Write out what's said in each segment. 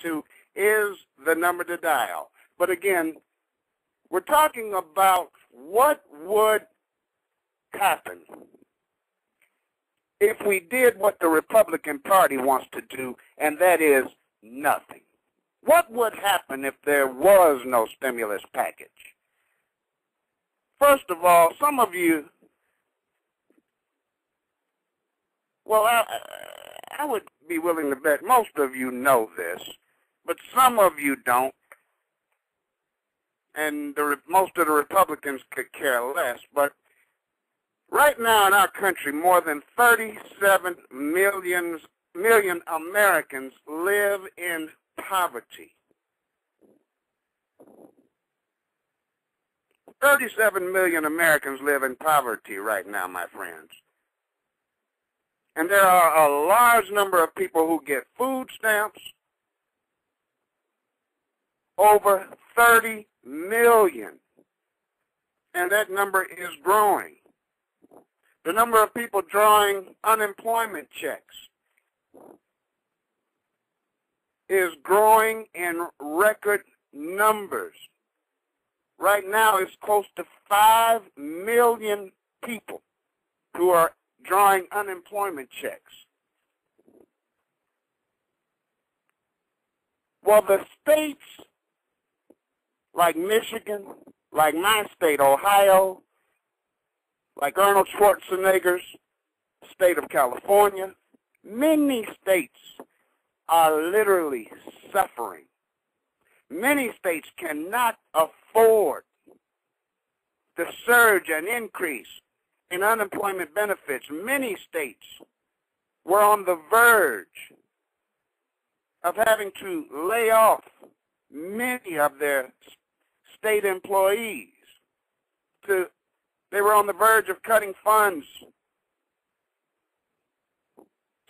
888-283-6262 is the number to dial. But again, we're talking about what would happen if we did what the Republican Party wants to do, and that is nothing. What would happen if there was no stimulus package? First of all, some of you, well, I would be willing to bet most of you know this, but some of you don't, and most of the Republicans could care less. But right now in our country, more than 37 million Americans live in poverty. 37 million Americans live in poverty right now, my friends. And there are a large number of people who get food stamps, over 30 million. And that number is growing. The number of people drawing unemployment checks is growing in record numbers. Right now, it's close to 5 million people who are drawing unemployment checks. Well, the states like Michigan, like my state, Ohio, like Arnold Schwarzenegger's state of California, many states are literally suffering. Many states cannot afford the surge and increase in unemployment benefits. Many states were on the verge of having to lay off many of their state employees. They were on the verge of cutting funds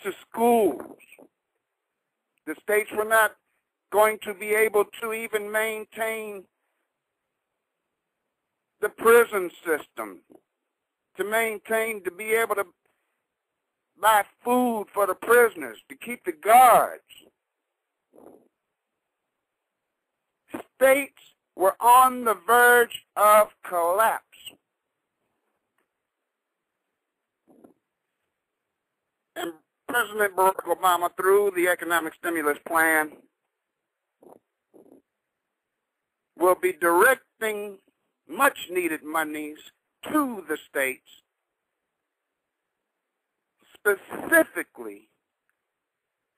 to schools. The states were not going to be able to even maintain the prison system, to be able to buy food for the prisoners, to keep the guards. States were on the verge of collapse. And President Barack Obama, through the economic stimulus plan, will be directing much-needed monies to the states, specifically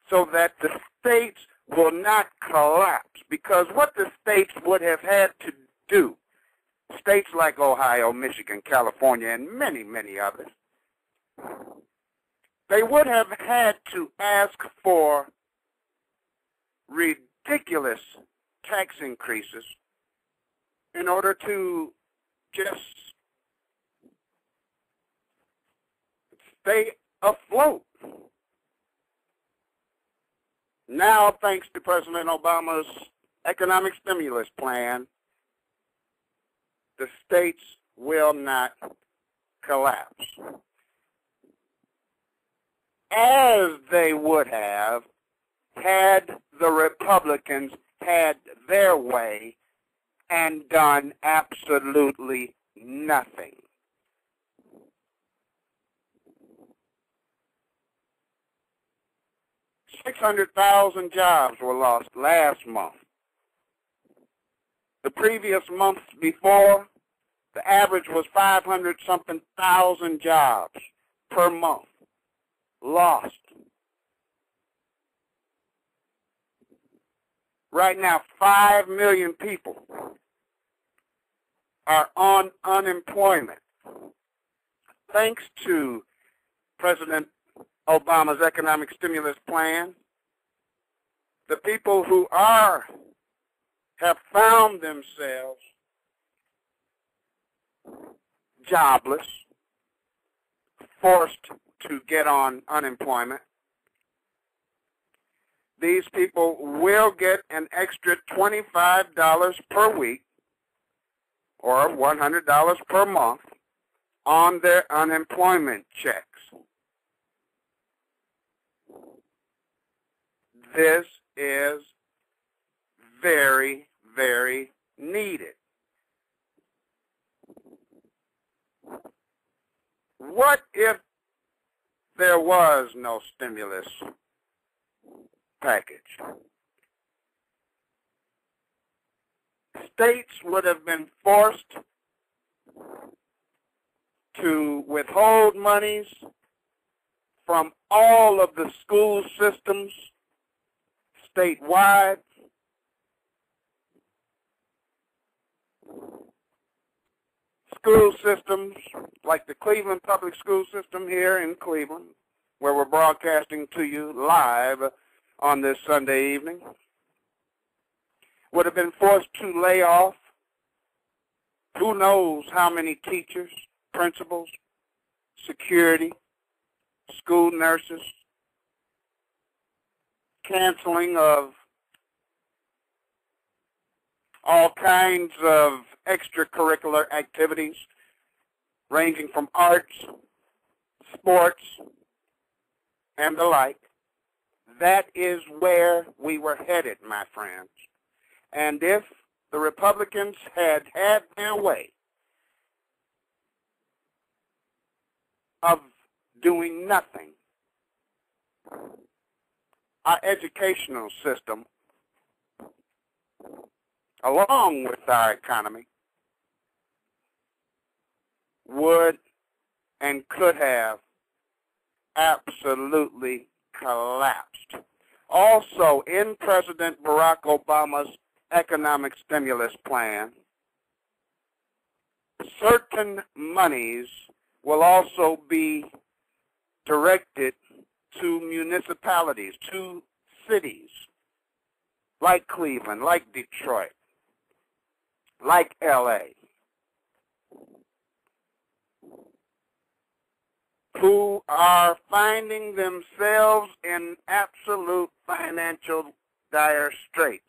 so that the states will not collapse. Because what the states would have had to do, states like Ohio, Michigan, California, and many, many others, they would have had to ask for ridiculous tax increases in order to just stay afloat. Now, thanks to President Obama's economic stimulus plan, the states will not collapse, as they would have had the Republicans had their way and done absolutely nothing. $600,000 jobs were lost last month. The previous months before, the average was 500-something thousand jobs per month lost. Right now, 5 million people are on unemployment. Thanks to President Obama's economic stimulus plan, the people who have found themselves jobless, forced to get on unemployment, these people will get an extra $25 per week or $100 per month on their unemployment checks. This is very, very needed. What if there was no stimulus package? States would have been forced to withhold monies from all of the school systems statewide. School systems like the Cleveland Public School System here in Cleveland, where we're broadcasting to you live on this Sunday evening, would have been forced to lay off who knows how many teachers, principals, security, school nurses, canceling of all kinds of extracurricular activities ranging from arts, sports, and the like. That is where we were headed, my friends. And if the Republicans had had their way of doing nothing, our educational system, along with our economy, would and could have absolutely collapsed. Also, in President Barack Obama's economic stimulus plan, certain monies will also be directed to municipalities, to cities like Cleveland, like Detroit, like LA, who are finding themselves in absolute financial dire straits.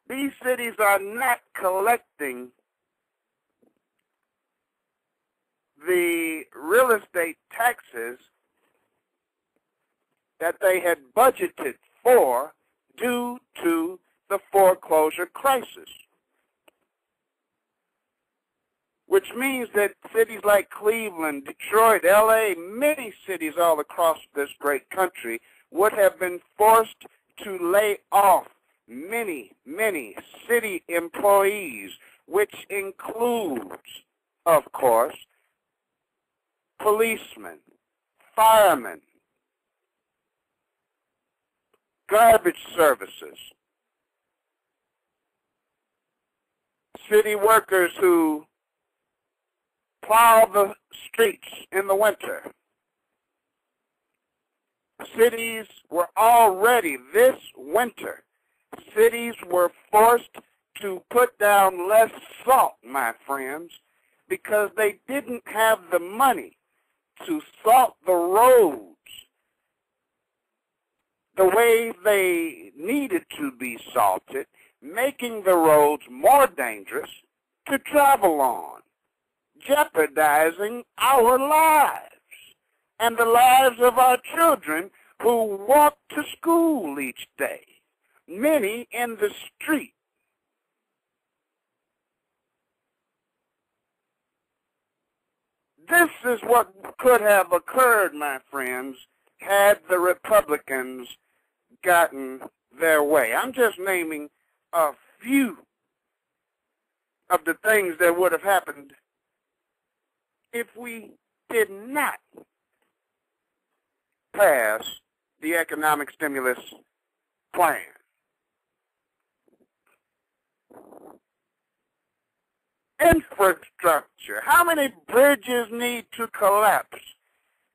These cities are not collecting the real estate taxes that they had budgeted for due to the foreclosure crisis, which means that cities like Cleveland, Detroit, LA, many cities all across this great country would have been forced to lay off many, many city employees, which includes, of course, policemen, firemen, garbage services, city workers who plow the streets in the winter. Cities were already, this winter, cities were forced to put down less salt, my friends, because they didn't have the money to salt the roads the way they needed to be salted, making the roads more dangerous to travel on, jeopardizing our lives and the lives of our children who walk to school each day, many in the street. This is what could have occurred, my friends, had the Republicans gotten their way. I'm just naming a few of the things that would have happened if we did not pass the economic stimulus plan. Infrastructure. How many bridges need to collapse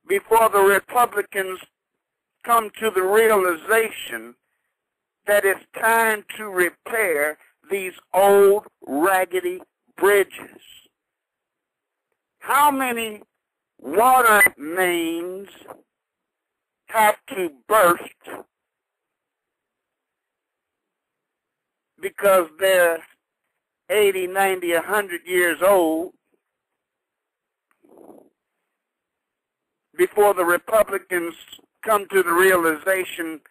before the Republicans come to the realization that it's time to repair these old raggedy bridges? How many water mains have to burst because they're 80, 90, 100 years old before the Republicans come to the realization